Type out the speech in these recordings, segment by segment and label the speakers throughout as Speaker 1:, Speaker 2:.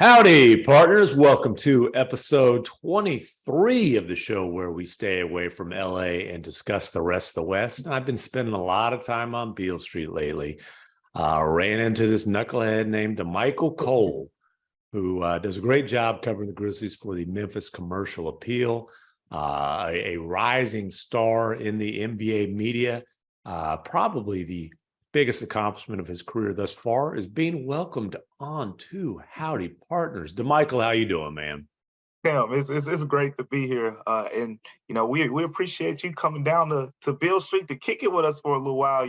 Speaker 1: Howdy, partners. Welcome to episode 23 of the show where we stay away from LA and discuss the rest of the West. I've been spending a lot of time on Beale Street lately. Ran into this knucklehead named Damichael Cole, who does a great job covering the Grizzlies for the Memphis Commercial Appeal, a rising star in the NBA media, probably the biggest accomplishment of his career thus far is being welcomed on to Howdy Partners. Damichael, how you doing, man?
Speaker 2: Tim, it's great to be here, and we appreciate you coming down to Beale Street to kick it with us for a little while.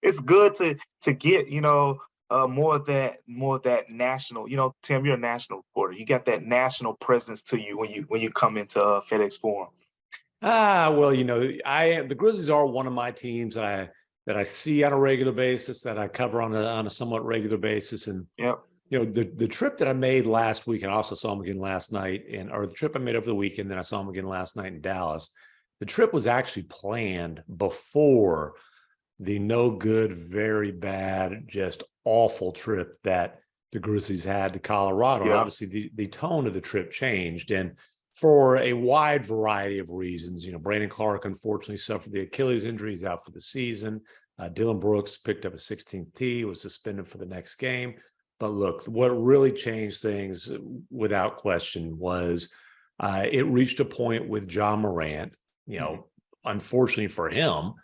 Speaker 2: It's good to get more of that national. Tim, you're a national reporter. You got that national presence to you when you come into FedEx Forum.
Speaker 1: Well, the Grizzlies are one of my teams that I see on a regular basis, that I cover on a somewhat regular basis. And,
Speaker 2: Yep.
Speaker 1: The trip that I made last week, and I also saw him again last night, or the trip I made over the weekend, then I saw him again last night in Dallas. The trip was actually planned before the no good, very bad, just awful trip that the Grizzlies had to Colorado.
Speaker 2: Yep.
Speaker 1: And obviously the tone of the trip changed. And for a wide variety of reasons, Brandon Clark unfortunately suffered the Achilles injury. He's out for the season. Dillon Brooks picked up a 16th tee, was suspended for the next game. But look, what really changed things without question was it reached a point with Ja Morant. Unfortunately for him,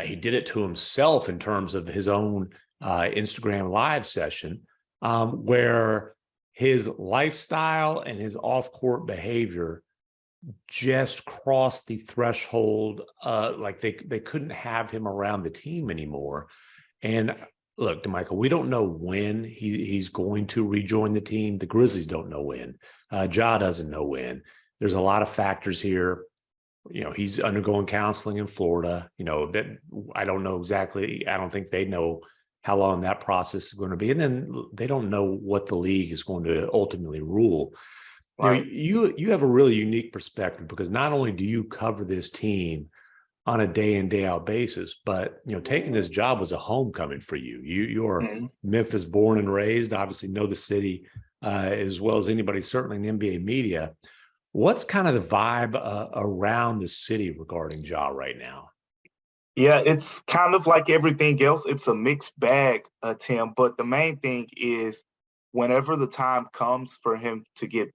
Speaker 1: he did it to himself in terms of his own Instagram live session, where his lifestyle and his off-court behavior just crossed the threshold. Like they couldn't have him around the team anymore. And look, Damichael, we don't know when he's going to rejoin the team. The Grizzlies don't know when. Ja doesn't know when. There's a lot of factors here. He's undergoing counseling in Florida. That I don't know exactly. I don't think they know how long that process is going to be. And then they don't know what the league is going to ultimately rule.
Speaker 2: Right.
Speaker 1: You have a really unique perspective because not only do you cover this team on a day in, day out basis, but, taking this job was a homecoming for you. You're Memphis born and raised, obviously know the city as well as anybody, certainly in the NBA media. What's kind of the vibe around the city regarding Ja right now?
Speaker 2: Yeah, it's kind of like everything else. It's a mixed bag, Tim. But the main thing is, whenever the time comes for him to get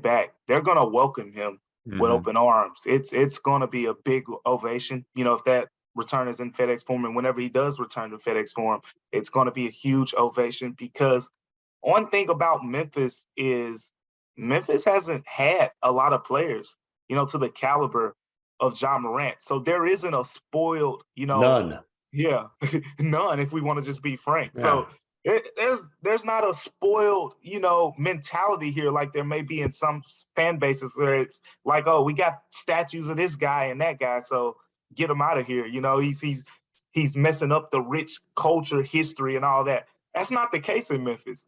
Speaker 2: back, they're gonna welcome him with open arms. It's gonna be a big ovation. If that return is in FedEx Forum, and whenever he does return to FedEx Forum, it's gonna be a huge ovation because one thing about Memphis is Memphis hasn't had a lot of players, to the caliber of Ja Morant. So there isn't a spoiled,
Speaker 1: None.
Speaker 2: yeah, none, if we want to just be frank.
Speaker 1: Yeah.
Speaker 2: So there's not a spoiled, mentality here like there may be in some fan bases where it's like, oh, we got statues of this guy and that guy, so get him out of here. He's messing up the rich culture, history, and all that. That's not the case in Memphis.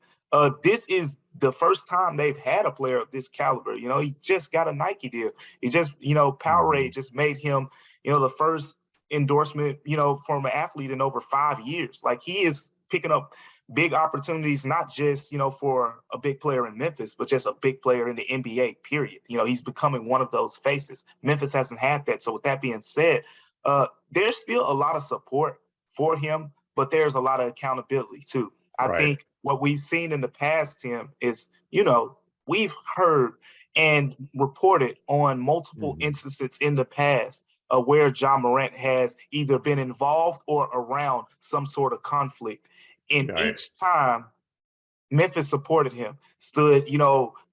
Speaker 2: This is the first time they've had a player of this caliber. He just got a Nike deal. He just, Powerade just made him, the first endorsement, from an athlete in over 5 years. Like, he is picking up big opportunities, not just, for a big player in Memphis, but just a big player in the NBA, period. He's becoming one of those faces. Memphis hasn't had that. So with that being said, there's still a lot of support for him, but there's a lot of accountability too. I think what we've seen in the past, Tim, is, we've heard and reported on multiple instances in the past where Ja Morant has either been involved or around some sort of conflict. And each time Memphis supported him, stood,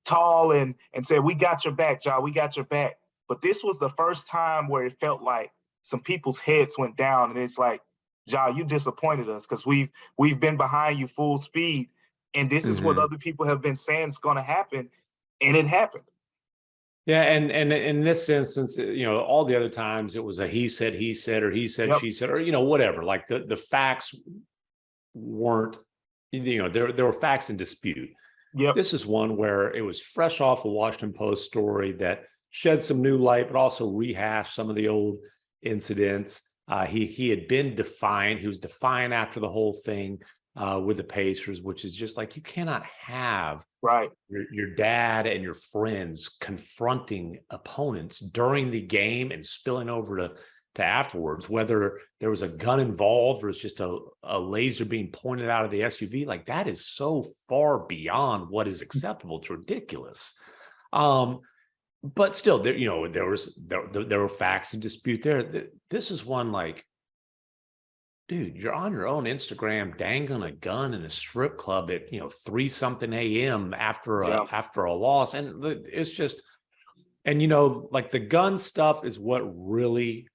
Speaker 2: tall and said, we got your back, Ja, we got your back. But this was the first time where it felt like some people's heads went down, and it's like, Ja, you disappointed us because we've been behind you full speed, and this is what other people have been saying is going to happen, and it happened.
Speaker 1: Yeah, and in this instance, all the other times it was a he said, or he said, she said, or whatever. Like the facts weren't, there were facts in dispute.
Speaker 2: Yep.
Speaker 1: This is one where it was fresh off a Washington Post story that shed some new light, but also rehashed some of the old incidents. He had been defiant. He was defiant after the whole thing with the Pacers, which is just like, you cannot have
Speaker 2: Right.
Speaker 1: your dad and your friends confronting opponents during the game and spilling over to afterwards, whether there was a gun involved or it's just a laser being pointed out of the SUV. Like, that is so far beyond what is acceptable. It's ridiculous. But still, there, there were facts in dispute there. This is one, like, dude, you're on your own Instagram dangling a gun in a strip club at 3-something a.m. after a loss. And it's just, and like, the gun stuff is what really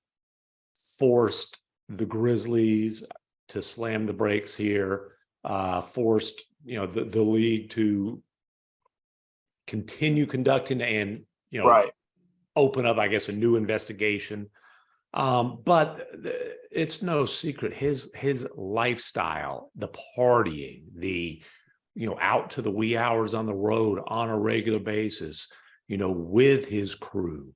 Speaker 1: forced the Grizzlies to slam the brakes here, forced the league to continue conducting and
Speaker 2: Right.
Speaker 1: open up, I guess, a new investigation. But it's no secret, his lifestyle, the partying, the out to the wee hours on the road on a regular basis, with his crew,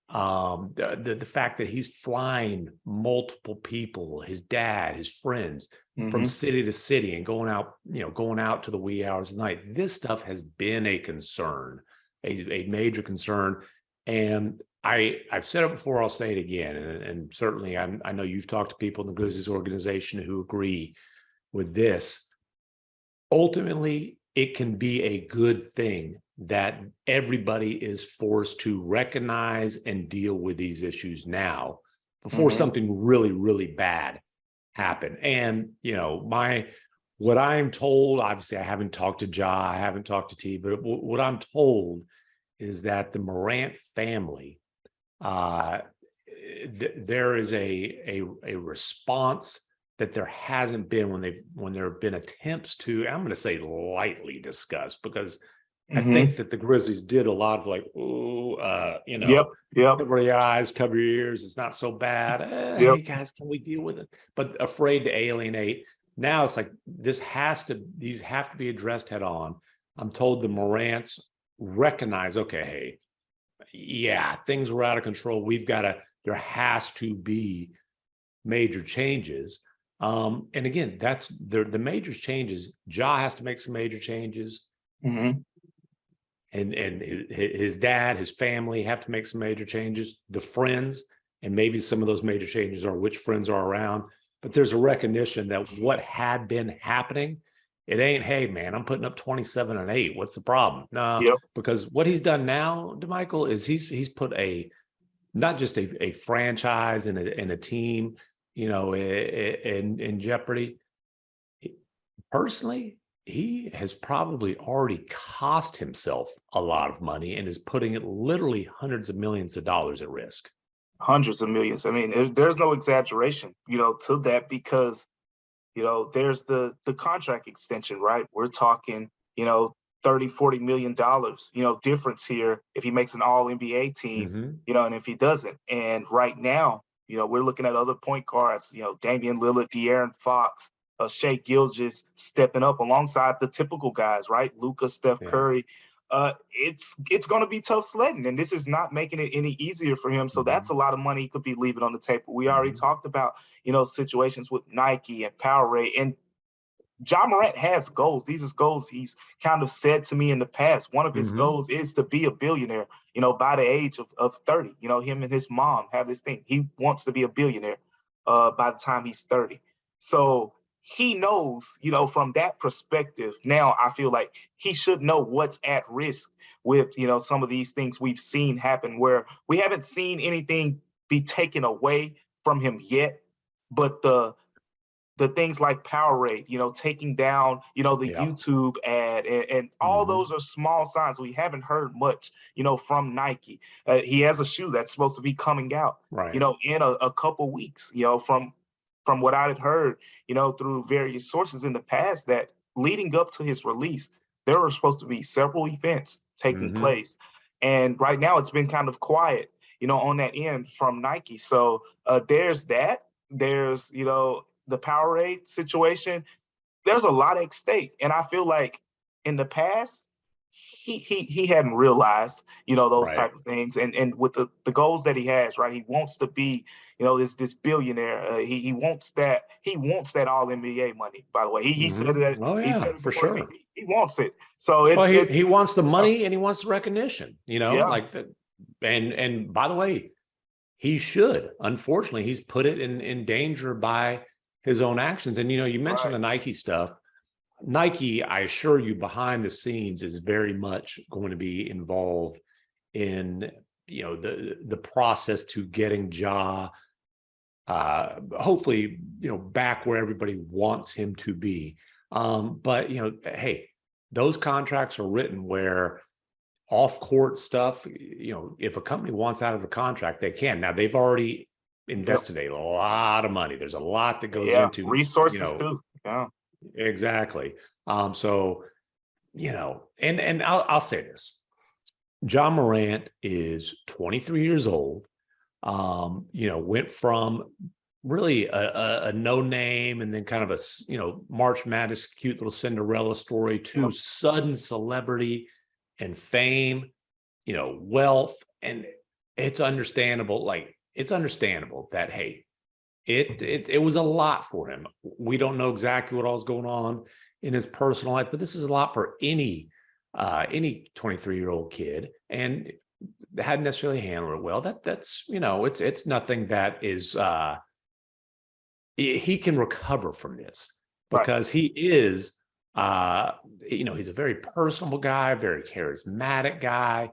Speaker 1: the fact that he's flying multiple people, his dad, his friends, from city to city, and going out to the wee hours of the night. This stuff has been a concern, a major concern. And I've said it before, I'll say it again, and certainly I know you've talked to people in the Grizzlies organization who agree with this. Ultimately, it can be a good thing that everybody is forced to recognize and deal with these issues now before something really, really bad happen. And what I'm told, obviously I haven't talked to Ja, I haven't talked to T, but what I'm told is that the Morant family, there is a response that there hasn't been when there have been attempts to, I'm going to say lightly discuss, because I think that the Grizzlies did a lot of like, cover your eyes, cover your ears, it's not so bad. Hey guys, can we deal with it? But afraid to alienate. Now it's like, these have to be addressed head on. I'm told the Morants recognize, okay, hey, yeah, things were out of control. There has to be major changes. And again, that's the major changes. Ja has to make some major changes. And his dad, his family have to make some major changes. The friends, and maybe some of those major changes are which friends are around. But there's a recognition that what had been happening, it ain't, hey man, I'm putting up 27 and 8. What's the problem? No, because what he's done now, Damichael, is he's put not just a franchise and a team, in jeopardy. Personally, he has probably already cost himself a lot of money and is putting it literally hundreds of millions of dollars at risk.
Speaker 2: Hundreds of millions. I mean, there's no exaggeration, to that, because, there's the contract extension, right? We're talking, 30-40 million dollars, difference here if he makes an all NBA team, and if he doesn't. And right now, we're looking at other point guards, Damian Lillard, De'Aaron Fox, Shai Gilgeous stepping up alongside the typical guys, right? Luka, Steph Curry. It's going to be tough sledding, and this is not making it any easier for him. So that's a lot of money he could be leaving on the table. We already talked about, situations with Nike and Powerade, and Ja Morant has goals. These are goals he's kind of said to me in the past. One of his goals is to be a billionaire, by the age of 30. Him and his mom have this thing. He wants to be a billionaire by the time he's 30. So he knows, from that perspective, now I feel like he should know what's at risk with, some of these things we've seen happen, where we haven't seen anything be taken away from him yet. But the things like Powerade, taking down, the YouTube ad, and all those are small signs. We haven't heard much, from Nike. He has a shoe that's supposed to be coming out, in a couple weeks, from what I had heard, through various sources in the past, that leading up to his release, there were supposed to be several events taking place. And right now it's been kind of quiet, on that end from Nike. So there's that. There's, the Powerade situation. There's a lot at stake. And I feel like in the past, he hadn't realized, those
Speaker 1: Right.
Speaker 2: type of things. And with the goals that he has, right? He wants to be, this billionaire. He wants that all NBA money. By the way, he said
Speaker 1: Mhm.
Speaker 2: it.
Speaker 1: Oh
Speaker 2: He said
Speaker 1: yeah,
Speaker 2: it
Speaker 1: for
Speaker 2: before. So
Speaker 1: sure.
Speaker 2: he wants it. So
Speaker 1: Well,
Speaker 2: it's
Speaker 1: he wants the money and he wants the recognition,
Speaker 2: yeah,
Speaker 1: like that. And by the way, he should. Unfortunately, he's put it in danger by his own actions. And you mentioned
Speaker 2: right.
Speaker 1: the Nike stuff. Nike, I assure you, behind the scenes is very much going to be involved in the process to getting Ja hopefully back where everybody wants him to be. But hey, those contracts are written where off court stuff, if a company wants out of the contract, they can. Now they've already
Speaker 2: Yep.
Speaker 1: invested a lot of money. There's a lot that goes
Speaker 2: Yeah.
Speaker 1: into,
Speaker 2: Resources too. Yeah.
Speaker 1: exactly. So, and I'll say this. Ja Morant is 23 years old. Went from really a no name and then kind of a March Madness cute little Cinderella story to
Speaker 2: Yep.
Speaker 1: sudden celebrity and fame, wealth. And it's understandable. Like it's understandable that, hey, it was a lot for him. We don't know exactly what all was going on in his personal life, but this is a lot for any 23-year-old kid, and hadn't necessarily handled it well. That's it's nothing that is he can recover from this
Speaker 2: Right.
Speaker 1: because he is he's a very personable guy, very charismatic guy.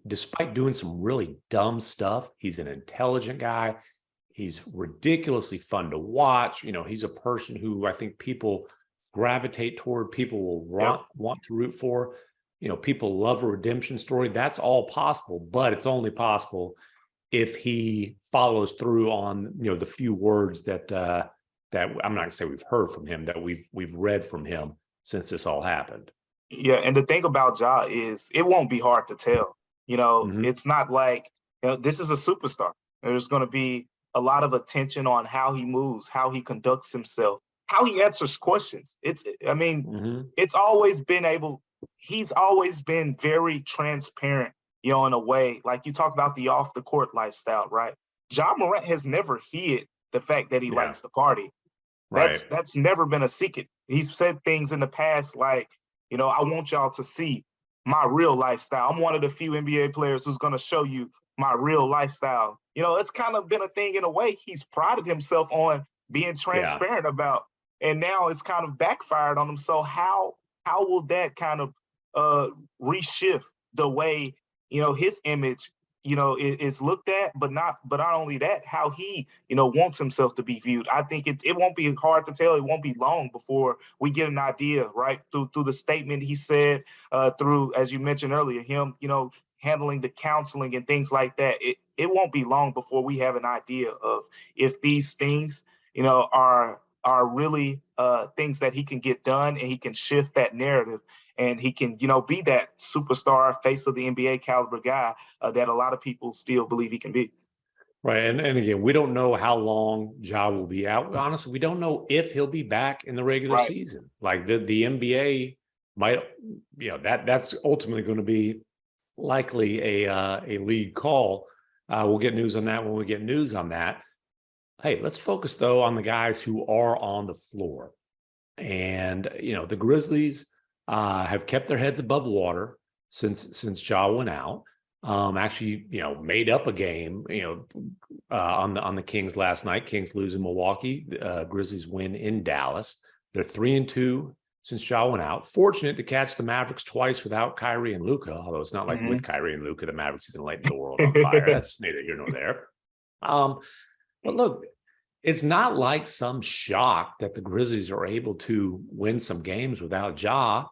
Speaker 1: Despite doing some really dumb stuff, he's an intelligent guy. He's ridiculously fun to watch. He's a person who I think people gravitate toward, people will
Speaker 2: Yep.
Speaker 1: want to root for. People love a redemption story. That's all possible, but it's only possible if he follows through on the few words that I'm not gonna say we've heard from him, that we've read from him since this all happened.
Speaker 2: Yeah, and the thing about Ja is it won't be hard to tell.
Speaker 1: Mhm.
Speaker 2: It's not like this is a superstar. There's going to be a lot of attention on how he moves, how he conducts himself, how he answers questions. I mean,
Speaker 1: Mhm.
Speaker 2: it's always been able. He's always been very transparent, in a way. Like you talk about the off the court lifestyle, right? Ja Morant has never hid the fact that he
Speaker 1: Yeah.
Speaker 2: likes to party.
Speaker 1: Right.
Speaker 2: That's never been a secret. He's said things in the past like, I want y'all to see my real lifestyle. I'm one of the few NBA players who's going to show you my real lifestyle. It's kind of been a thing in a way he's prided himself on being
Speaker 1: Yeah.
Speaker 2: transparent about, and now it's kind of backfired on him. So how will that kind of reshift the way his image is looked at, but not only that, how he wants himself to be viewed. I think it won't be hard to tell. It won't be long before we get an idea, right, through the statement he said, through, as you mentioned earlier, him handling the counseling and things like that. It won't be long before we have an idea of if these things are really things that he can get done, and he can shift that narrative, and he can be that superstar face of the NBA caliber guy that a lot of people still believe he can be.
Speaker 1: Right. And again, we don't know how long Ja will be out. Honestly, we don't know if he'll be back in the regular
Speaker 2: Right.
Speaker 1: season. Like the NBA might, that's ultimately going to be likely a lead call. We'll get news on that when we get news on that. Hey, let's focus though on the guys who are on the floor. And the Grizzlies have kept their heads above water since Ja went out. Actually, made up a game, on the Kings last night. Kings lose in Milwaukee. Grizzlies win in Dallas. They're 3-2 since Ja went out. Fortunate to catch the Mavericks twice without Kyrie and Luka, although it's not like with Kyrie and Luka, the Mavericks have been lighting the world on fire. That's neither here nor there. But look, it's not like some shock that the Grizzlies are able to win some games without Ja.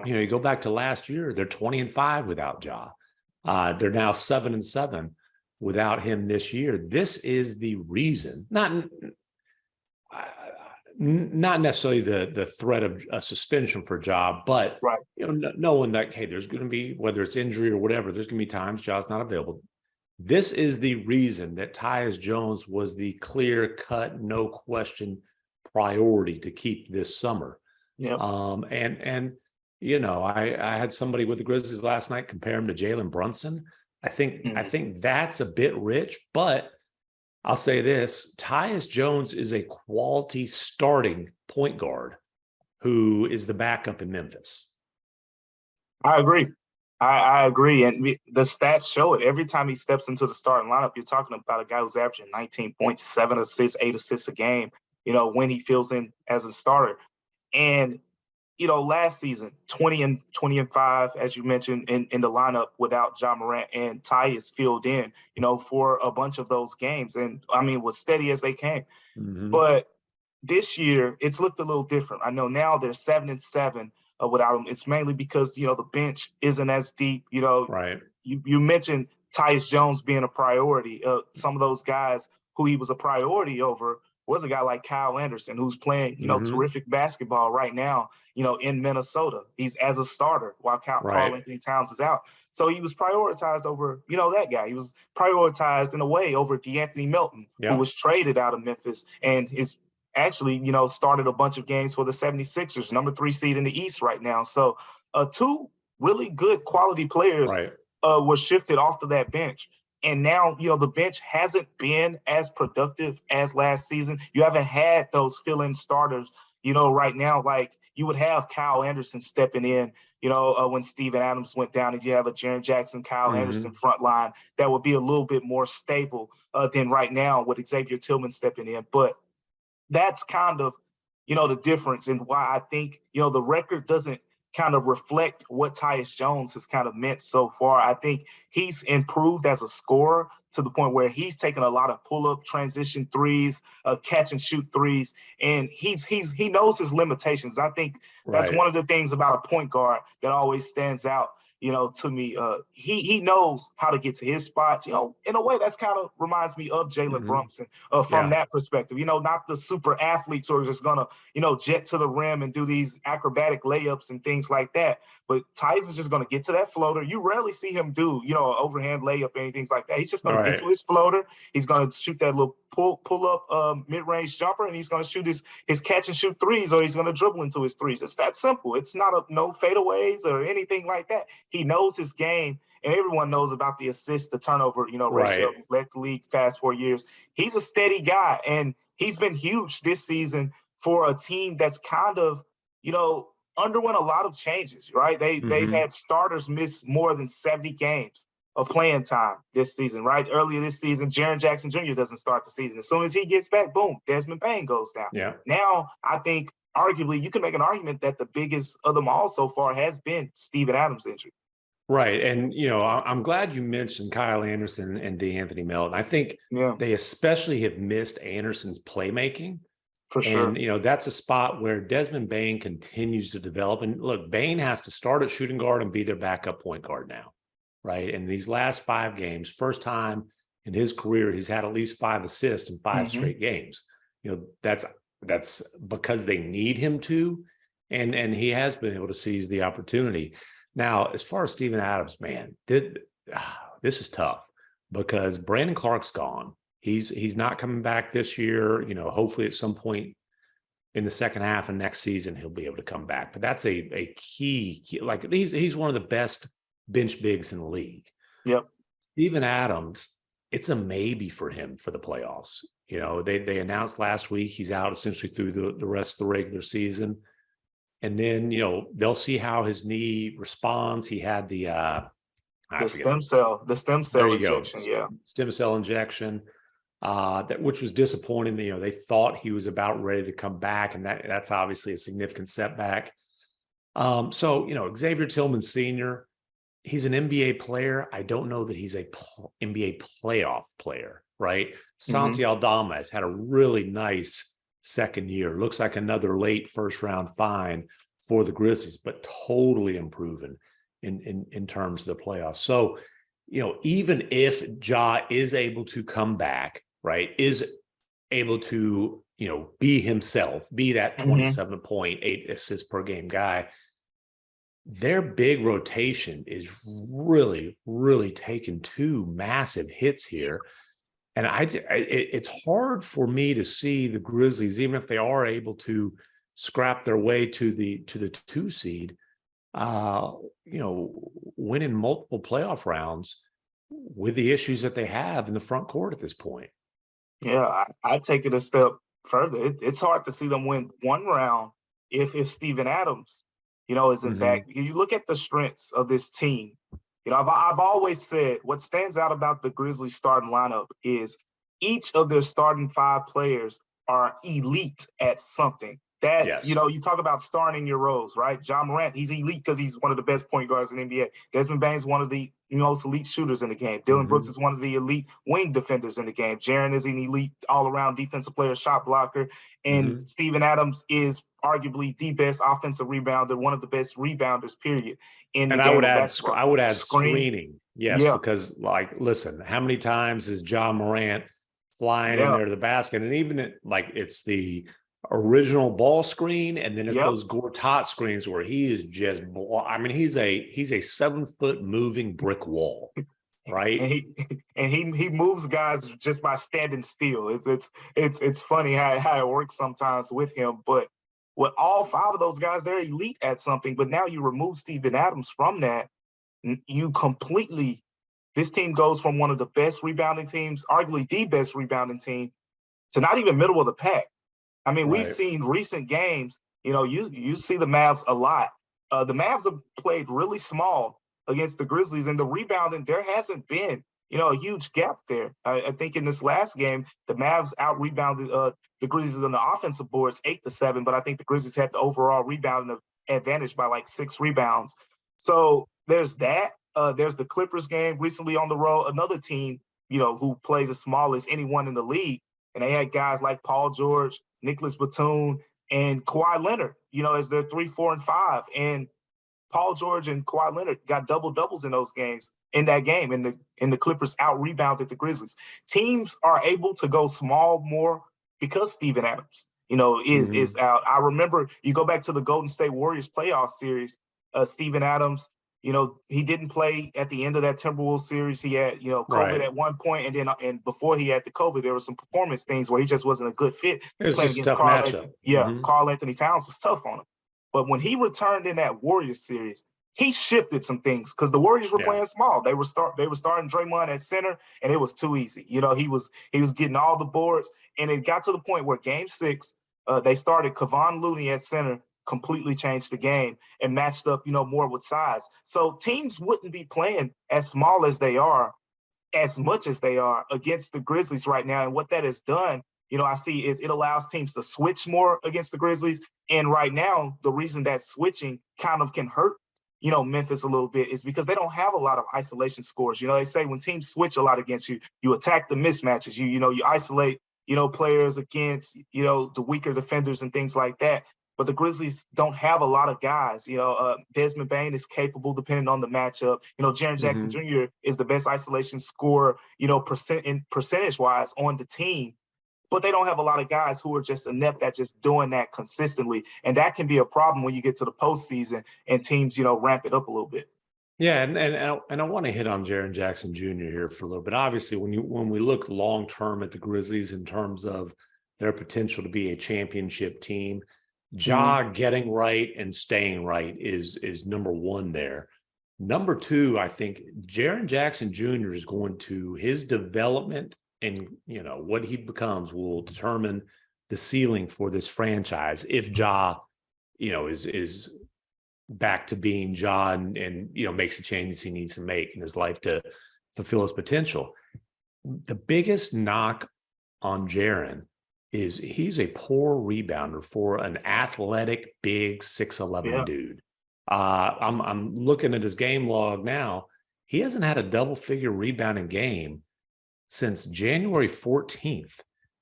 Speaker 1: You go back to last year, they're 20-5 without Ja. They're now 7-7 without him this year. This is the reason, not necessarily the threat of a suspension for Ja, but
Speaker 2: Right.
Speaker 1: knowing that, hey, there's going to be, whether it's injury or whatever, there's going to be times Ja's not available. This is the reason that Tyus Jones was the clear-cut, no question priority to keep this summer.
Speaker 2: Yep.
Speaker 1: And I had somebody with the Grizzlies last night compare him to Jalen Brunson. I
Speaker 2: Mhm.
Speaker 1: think that's a bit rich, but I'll say this: Tyus Jones is a quality starting point guard who is the backup in Memphis.
Speaker 2: I agree. I agree. And the stats show it. Every time he steps into the starting lineup, you're talking about a guy who's averaging 19.7 assists, 8 assists a game, when he fills in as a starter. And, last season, 20 and 5, as you mentioned, in the lineup without Ja Morant, and Tyus filled in, for a bunch of those games. And I mean, was steady as they came.
Speaker 1: Mm-hmm.
Speaker 2: But this year, it's looked a little different. I know now they're 7-7 without him. It's mainly because the bench isn't as deep.
Speaker 1: Right.
Speaker 2: You mentioned Tyus Jones being a priority. Some of those guys who he was a priority over was a guy like Kyle Anderson, who's playing
Speaker 1: Mm-hmm.
Speaker 2: terrific basketball right now. In Minnesota, he's as a starter while Karl
Speaker 1: Right.
Speaker 2: Anthony Towns is out. So he was prioritized over that guy. He was prioritized in a way over DeAnthony Melton, who
Speaker 1: Yep.
Speaker 2: was traded out of Memphis and is actually, started a bunch of games for the 76ers, number 3 seed in the East right now. So two really good quality players
Speaker 1: Right.
Speaker 2: were shifted off of that bench. And now, the bench hasn't been as productive as last season. You haven't had those fill-in starters, right now, like you would have Kyle Anderson stepping in, when Steven Adams went down, and you have a Jaren Jackson, Kyle
Speaker 1: Mm-hmm.
Speaker 2: Anderson front line that would be a little bit more stable than right now with Xavier Tillman stepping in. But that's kind of, the difference, and why I think, the record doesn't kind of reflect what Tyus Jones has kind of meant so far. I think he's improved as a scorer to the point where he's taken a lot of pull-up transition threes, catch and shoot threes, and he knows his limitations. I think that's
Speaker 1: Right.
Speaker 2: one of the things about a point guard that always stands out, to me. He knows how to get to his spots. In a way, that's kind of reminds me of Jalen
Speaker 1: Mm-hmm.
Speaker 2: Brunson from
Speaker 1: Yeah.
Speaker 2: that perspective. Not the super athletes who are just gonna, jet to the rim and do these acrobatic layups and things like that. But Tyus is just gonna get to that floater. You rarely see him do, an overhand layup or anything like that. He's just gonna get
Speaker 1: Right.
Speaker 2: to his floater. He's gonna shoot that little pull up mid-range jumper, and he's gonna shoot his catch and shoot threes, or he's gonna dribble into his threes. It's that simple. It's not no fadeaways or anything like that. He knows his game, and everyone knows about the assist to turnover, ratio.
Speaker 1: Right.
Speaker 2: Led the league fast 4 years. He's a steady guy, and he's been huge this season for a team that's kind of, underwent a lot of changes, right? They've
Speaker 1: Mm-hmm.
Speaker 2: had starters miss more than 70 games of playing time this season, right? Earlier this season, Jaren Jackson Jr. doesn't start the season. As soon as he gets back, boom, Desmond Bane goes down.
Speaker 1: Yeah.
Speaker 2: Now, I think arguably you can make an argument that the biggest of them all so far has been Steven Adams' injury.
Speaker 1: Right. And, I'm glad you mentioned Kyle Anderson and DeAnthony Melton. I think
Speaker 2: Yeah,
Speaker 1: they especially have missed Anderson's playmaking.
Speaker 2: for
Speaker 1: And,
Speaker 2: sure.
Speaker 1: that's a spot where Desmond Bane continues to develop. And look, Bane has to start at shooting guard and be their backup point guard now. Right. And these last 5 games, first time in his career, he's had at least 5 assists in 5
Speaker 2: Mm-hmm.
Speaker 1: straight games. That's because they need him to. And he has been able to seize the opportunity. Now, as far as Steven Adams, man, this is tough because Brandon Clark's gone. He's not coming back this year. Hopefully at some point in the second half of next season, he'll be able to come back. But that's a key like he's one of the best bench bigs in the league.
Speaker 2: Yep.
Speaker 1: Steven Adams, it's a maybe for him for the playoffs. They announced last week he's out essentially through the rest of the regular season. And then, they'll see how his knee responds. He had the
Speaker 2: stem cell
Speaker 1: there you go.
Speaker 2: injection. Yeah.
Speaker 1: Stem cell injection, which was disappointing. They thought he was about ready to come back, and that's obviously a significant setback. So, Xavier Tillman Sr., he's an NBA player. I don't know that he's a NBA playoff player, right? Santi Aldama has had a really nice second year. Looks like another late first round find for the Grizzlies, but totally improving in terms of the playoffs. So, even if Ja is able to come back, right, is able to, be himself, be that 27.8 assists per game guy, their big rotation is really, really taking 2 massive hits here. And it's hard for me to see the Grizzlies, even if they are able to scrap their way to the 2 seed, winning multiple playoff rounds with the issues that they have in the front court at this point.
Speaker 2: Yeah, I take it a step further. It's hard to see them win one round if Steven Adams, isn't back. You look at the strengths of this team. I've always said what stands out about the Grizzlies starting lineup is each of their starting 5 players are elite at something. That's,
Speaker 1: Yes.
Speaker 2: You talk about starting your roles, right? Ja Morant, he's elite because he's one of the best point guards in the NBA. Desmond Bane's one of the most elite shooters in the game. Dillon Brooks is one of the elite wing defenders in the game. Jaren is an elite all-around defensive player, shot blocker. And Steven Adams is arguably the best offensive rebounder, one of the best rebounders, period, in the game of basketball.
Speaker 1: I would add screening. Yes, because, listen, how many times is Ja Morant flying in there to the basket? And even it's the original ball screen, and then it's those Gortat screens where he is just he's a 7-foot moving brick wall, right?
Speaker 2: And he moves guys just by standing still. It's funny how it works sometimes with him, but with all 5 of those guys, they're elite at something. But now you remove Steven Adams from that, this team goes from one of the best rebounding teams, arguably the best rebounding team, to not even middle of the pack. I mean, we've seen recent games, you see the Mavs a lot. The Mavs have played really small against the Grizzlies, and the rebounding, there hasn't been, a huge gap there. I think in this last game, the Mavs out-rebounded the Grizzlies on the offensive boards 8-7, but I think the Grizzlies had the overall rebounding advantage by like 6 rebounds. So there's that. There's the Clippers game recently on the road, another team, who plays as small as anyone in the league. And they had guys like Paul George, Nicholas Batum, and Kawhi Leonard, as their 3, 4, and 5. And Paul George and Kawhi Leonard got double-doubles in those games, in that game, and the Clippers out-rebounded the Grizzlies. Teams are able to go small more because Steven Adams, is out. I remember, you go back to the Golden State Warriors playoff series, Steven Adams, he didn't play at the end of that Timberwolves series. He had, COVID at one point, and before he had the COVID, there were some performance things where he just wasn't a good fit.
Speaker 1: It was just a tough matchup.
Speaker 2: Karl Anthony Towns was tough on him. But when he returned in that Warriors series, he shifted some things because the Warriors were playing small. They were starting Draymond at center, and it was too easy. He was getting all the boards, and it got to the point where Game 6, they started Kevon Looney at center, completely changed the game and matched up, more with size. So teams wouldn't be playing as small as they are, as much as they are against the Grizzlies right now. And what that has done, I see is it allows teams to switch more against the Grizzlies. And right now, the reason that switching kind of can hurt, Memphis a little bit is because they don't have a lot of isolation scores. They say when teams switch a lot against you, you attack the mismatches. You isolate, players against, the weaker defenders and things like that. But the Grizzlies don't have a lot of guys. Desmond Bane is capable depending on the matchup. Jaren Jackson Jr. is the best isolation scorer, percentage-wise on the team. But they don't have a lot of guys who are just inept at just doing that consistently. And that can be a problem when you get to the postseason and teams, ramp it up a little bit.
Speaker 1: Yeah, and I want to hit on Jaren Jackson Jr. here for a little bit. Obviously, when we look long-term at the Grizzlies in terms of their potential to be a championship team, Ja getting right and staying right is number 1 there. Number 2, I think Jaren Jackson Jr. is going to, his development and what he becomes will determine the ceiling for this franchise. If Ja, is back to being Ja and makes the changes he needs to make in his life to fulfill his potential. The biggest knock on Jaren is he's a poor rebounder for an athletic, big 6'11" dude. I'm looking at his game log now. He hasn't had a double-figure rebounding game since January 14th.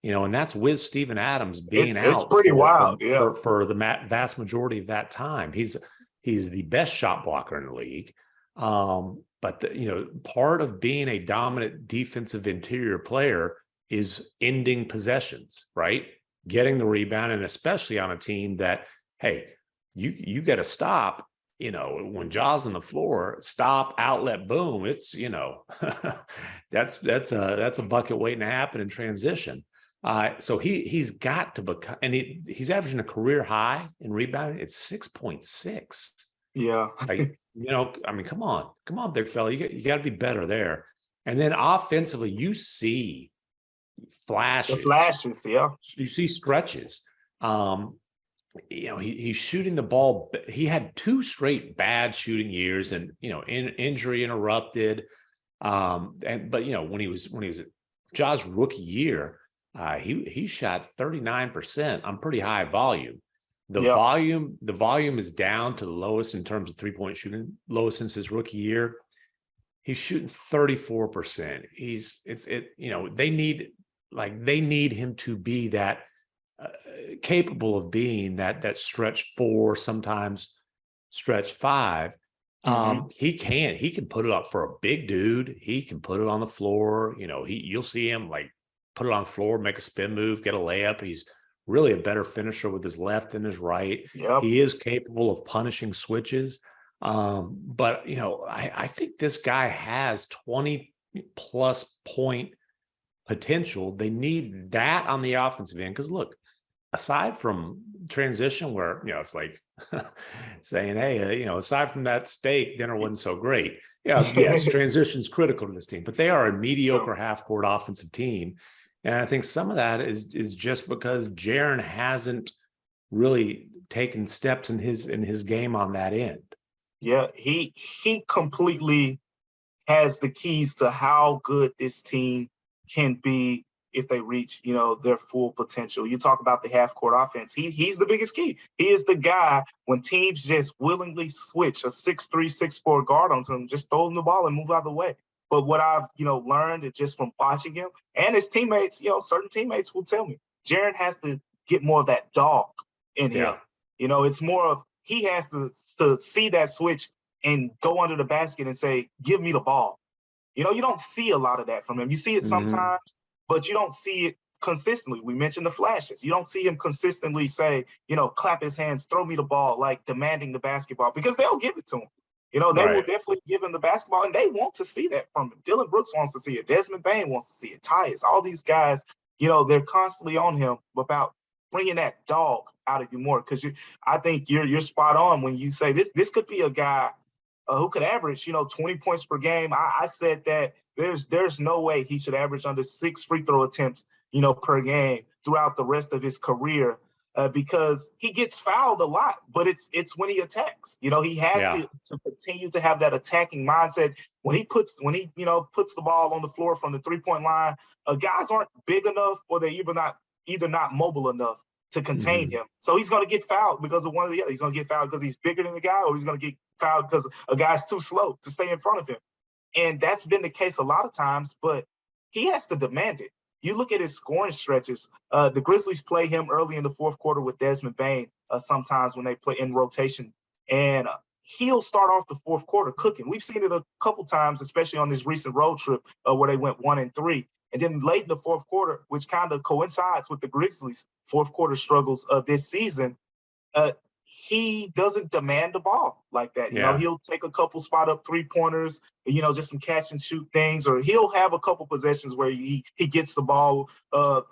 Speaker 1: And that's with Steven Adams being out.
Speaker 2: It's pretty wild,
Speaker 1: for the vast majority of that time. He's the best shot blocker in the league. But part of being a dominant defensive interior player is ending possessions, right? Getting the rebound, and especially on a team that, hey, you got to stop. When Ja's on the floor, stop, outlet, boom. It's that's a bucket waiting to happen in transition. So he's got to become, and he's averaging a career high in rebounding. It's 6.6.
Speaker 2: Yeah.
Speaker 1: Like, I mean, come on, big fella. You got to be better there. And then offensively, you see
Speaker 2: The
Speaker 1: flashes,
Speaker 2: flashes, yeah.
Speaker 1: you see stretches. He's shooting the ball. He had 2 straight bad shooting years, and injury interrupted. But when he was Ja's rookie year, he shot 39% on pretty high volume. The
Speaker 2: Yeah.
Speaker 1: volume is down to the lowest in terms of 3-point shooting, lowest since his rookie year. He's shooting 34%. They need him to be that capable of being that stretch 4, sometimes stretch 5. He can put it up for a big dude. He can put it on the floor. You'll see him like put it on the floor, make a spin move, get a layup. He's really a better finisher with his left than his right.
Speaker 2: Yep.
Speaker 1: He is capable of punishing switches. But I think this guy has 20 plus point potential. They need that on the offensive end. Because look, aside from transition, where it's like saying, hey, aside from that steak, dinner wasn't so great. Yes, transition's critical to this team, but they are a mediocre half-court offensive team. And I think some of that is just because Jaren hasn't really taken steps in his game on that end.
Speaker 2: Yeah, he completely has the keys to how good this team can be if they reach, their full potential. You talk about the half-court offense. He's the biggest key. He is the guy when teams just willingly switch a 6'3", 6'4" guard onto him, just throw him the ball and move out of the way. But what I've, learned just from watching him and his teammates, certain teammates will tell me, Jaren has to get more of that dog in him. It's more of he has to see that switch and go under the basket and say, give me the ball. You don't see a lot of that from him. You see it sometimes, but you don't see it consistently. We mentioned the flashes. You don't see him consistently say, clap his hands, throw me the ball, like demanding the basketball, because they'll give it to him. They will definitely give him the basketball, and they want to see that from him. Dillon Brooks wants to see it. Desmond Bane wants to see it. Tyus, all these guys, they're constantly on him about bringing that dog out of you more. Because I think you're spot on when you say this could be a guy who could average, 20 points per game. I said that there's no way he should average under 6 free throw attempts, per game throughout the rest of his career, because he gets fouled a lot, but it's when he attacks. He has to continue to have that attacking mindset. When he puts the ball on the floor from the 3-point line, guys aren't big enough, or they're either not mobile enough to contain him. So he's going to get fouled because of one or the other. He's going to get fouled because he's bigger than the guy, or he's going to get fouled because a guy's too slow to stay in front of him. And that's been the case a lot of times, but he has to demand it. You look at his scoring stretches. The Grizzlies play him early in the fourth quarter with Desmond Bane sometimes when they play in rotation. And he'll start off the fourth quarter cooking. We've seen it a couple times, especially on this recent road trip where they went 1-3. And then late in the fourth quarter, which kind of coincides with the Grizzlies' fourth quarter struggles of this season, he doesn't demand the ball like that. He'll take a couple spot up 3-pointers, just some catch and shoot things, or he'll have a couple possessions where he gets the ball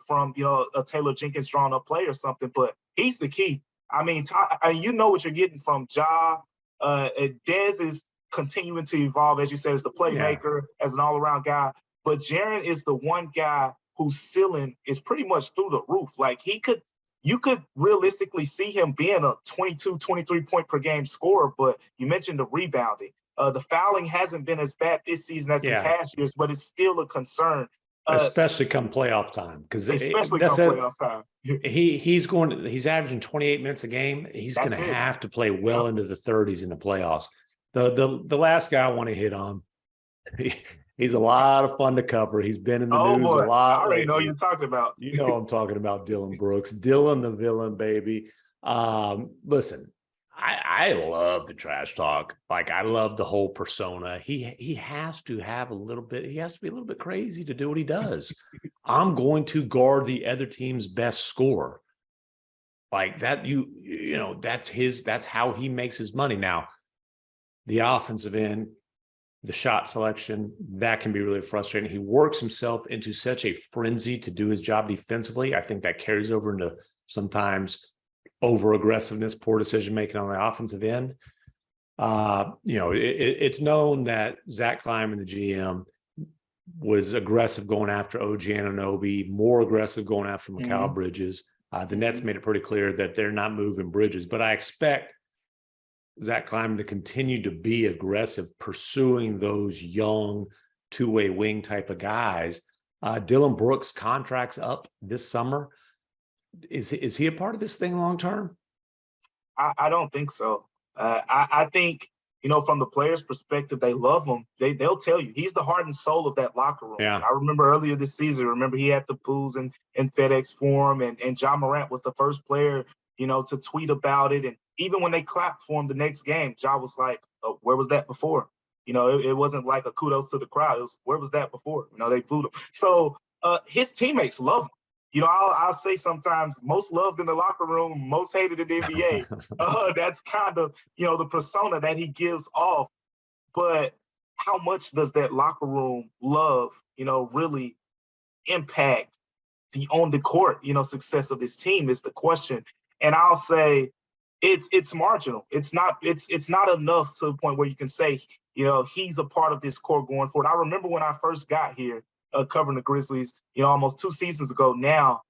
Speaker 2: from, a Taylor Jenkins drawn up play or something. But he's the key. I mean, what you're getting from Ja. Dez is continuing to evolve, as you said, as the playmaker, as an all-around guy. But Jaren is the one guy whose ceiling is pretty much through the roof. Like you could realistically see him being a 22, 23 point per game scorer, but you mentioned the rebounding. The fouling hasn't been as bad this season as in past years, but it's still a concern.
Speaker 1: Especially come playoff time. He's averaging 28 minutes a game. He's going to have to play well into the 30s in the playoffs. The last guy I want to hit on, he's a lot of fun to cover. He's been in the news a lot.
Speaker 2: I already know you're talking about.
Speaker 1: I'm talking about Dillon Brooks. Dillon the villain, baby. Listen, I love the trash talk. Like, I love the whole persona. He has to have a little bit. He has to be a little bit crazy to do what he does. I'm going to guard the other team's best scorer. Like that, that's how he makes his money. Now, the offensive end, the shot selection, that can be really frustrating. He works himself into such a frenzy to do his job defensively. I think that carries over into sometimes over aggressiveness, poor decision making on the offensive end. It's known that Zach Kleiman, the GM, was aggressive going after OG Anunoby, more aggressive going after Mikal Bridges. The Nets made it pretty clear that they're not moving Bridges, but I expect Zach Kleiman to continue to be aggressive, pursuing those young two-way wing type of guys. Dillon Brooks' contract's up this summer. Is he a part of this thing long term?
Speaker 2: I don't think so. I think, from the players' perspective, they love him. They'll tell you he's the heart and soul of that locker room.
Speaker 1: Yeah.
Speaker 2: I remember earlier this season, he had the poos in FedEx Forum, and Ja Morant was the first player, to tweet about it. And even when they clapped for him the next game, Ja was like, oh, where was that before? It wasn't like a kudos to the crowd. It was, where was that before? They booed him. So his teammates love him. I'll say sometimes most loved in the locker room, most hated in the NBA. That's kind of, the persona that he gives off. But how much does that locker room love, really impact the on the court, success of this team is the question. And I'll say it's marginal. It's not enough to the point where you can say, he's a part of this core going forward. I remember when I first got here, covering the Grizzlies, almost 2 seasons ago now.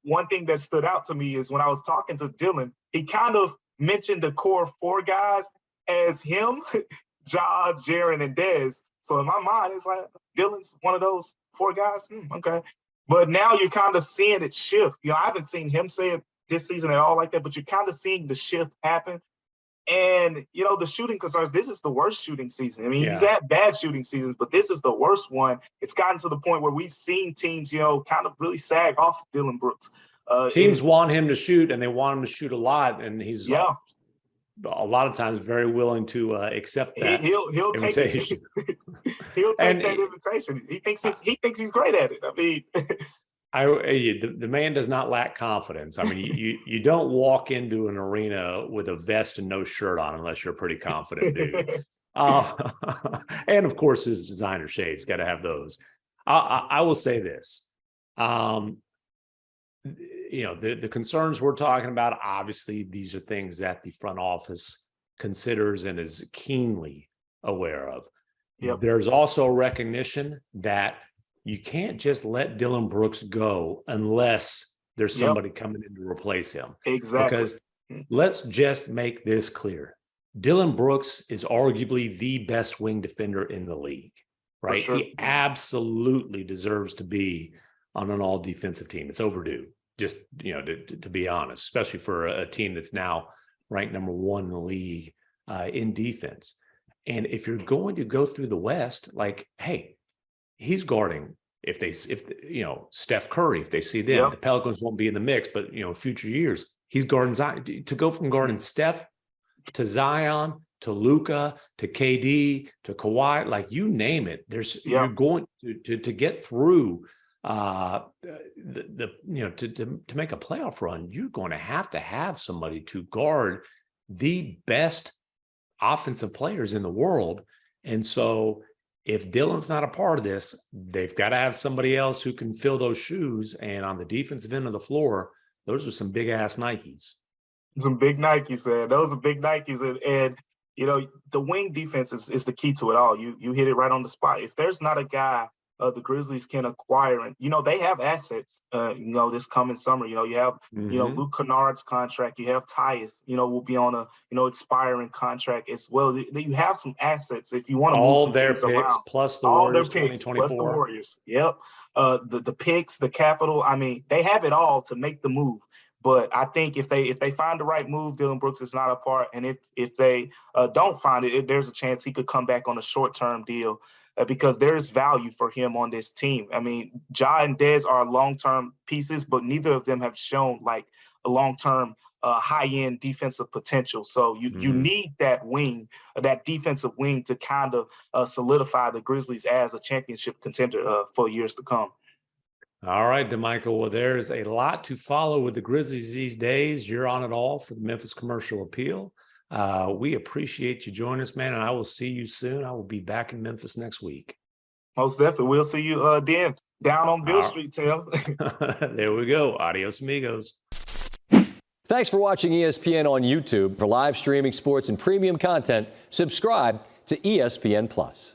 Speaker 2: One thing that stood out to me is when I was talking to Dillon, he kind of mentioned the core 4 guys as him, Ja, Jaren, and Dez. So in my mind, it's like Dillon's one of those 4 guys. Okay. But now you're kind of seeing it shift. I haven't seen him say it this season at all like that, but you're kind of seeing the shift happen. And, the shooting concerns, this is the worst shooting season. I mean, he's had bad shooting seasons, but this is the worst one. It's gotten to the point where we've seen teams, kind of really sag off Dillon Brooks.
Speaker 1: Teams want him to shoot, and they want him to shoot a lot, and he's a lot of times very willing to accept that.
Speaker 2: He'll invitation. Take it. He'll take that invitation. He thinks he's great at it. I mean,
Speaker 1: the man does not lack confidence. I mean, you don't walk into an arena with a vest and no shirt on unless you're a pretty confident dude. And of course, his designer shades, got to have those. I will say this. The concerns we're talking about, obviously, these are things that the front office considers and is keenly aware of. Yep. There's also recognition that you can't just let Dillon Brooks go unless there's somebody coming in to replace him.
Speaker 2: Exactly.
Speaker 1: Because let's just make this clear. Dillon Brooks is arguably the best wing defender in the league, right? Sure. He absolutely deserves to be on an all defensive team. It's overdue, just, to be honest, especially for a team that's now ranked number 1 in the league in defense. And if you're going to go through the West, hey, he's guarding Steph Curry, if they see them, the Pelicans won't be in the mix, but future years, he's guarding Zion. To go from guarding Steph to Zion to Luka to KD to Kawhi, you name it, you're going to get through to make a playoff run. You're going to have somebody to guard the best offensive players in the world. And so if Dillon's not a part of this, they've got to have somebody else who can fill those shoes. And on the defensive end of the floor, those are some big ass Nikes.
Speaker 2: Some big Nikes, man. Those are big Nikes. And the wing defense is the key to it all. You hit it right on the spot. If there's not a guy the Grizzlies can acquire, and they have assets. This coming summer, you have Luke Kennard's contract. You have Tyus. Will be on a expiring contract as well. You have some assets if you want to
Speaker 1: all
Speaker 2: move
Speaker 1: their picks around. Plus the all Warriors 2024.
Speaker 2: Plus the Warriors. Yep. The picks, the capital. I mean, they have it all to make the move. But I think if they find the right move, Dillon Brooks is not a part. And if they don't find it, there's a chance he could come back on a short-term deal. Because there's value for him on this team. I mean, Ja and Dez are long-term pieces, but neither of them have shown a long-term high-end defensive potential. So you need that wing, that defensive wing, to kind of solidify the Grizzlies as a championship contender for years to come.
Speaker 1: All right, Damichael. Well, there's a lot to follow with the Grizzlies these days. You're on it all for the Memphis Commercial Appeal. We appreciate you joining us, man, and I will see you soon. I will be back in Memphis next week.
Speaker 2: Most definitely. We'll see you then down on Bill Street, Tim.
Speaker 1: There we go. Adios, amigos.
Speaker 3: Thanks for watching ESPN on YouTube. For live streaming sports and premium content, subscribe to ESPN+.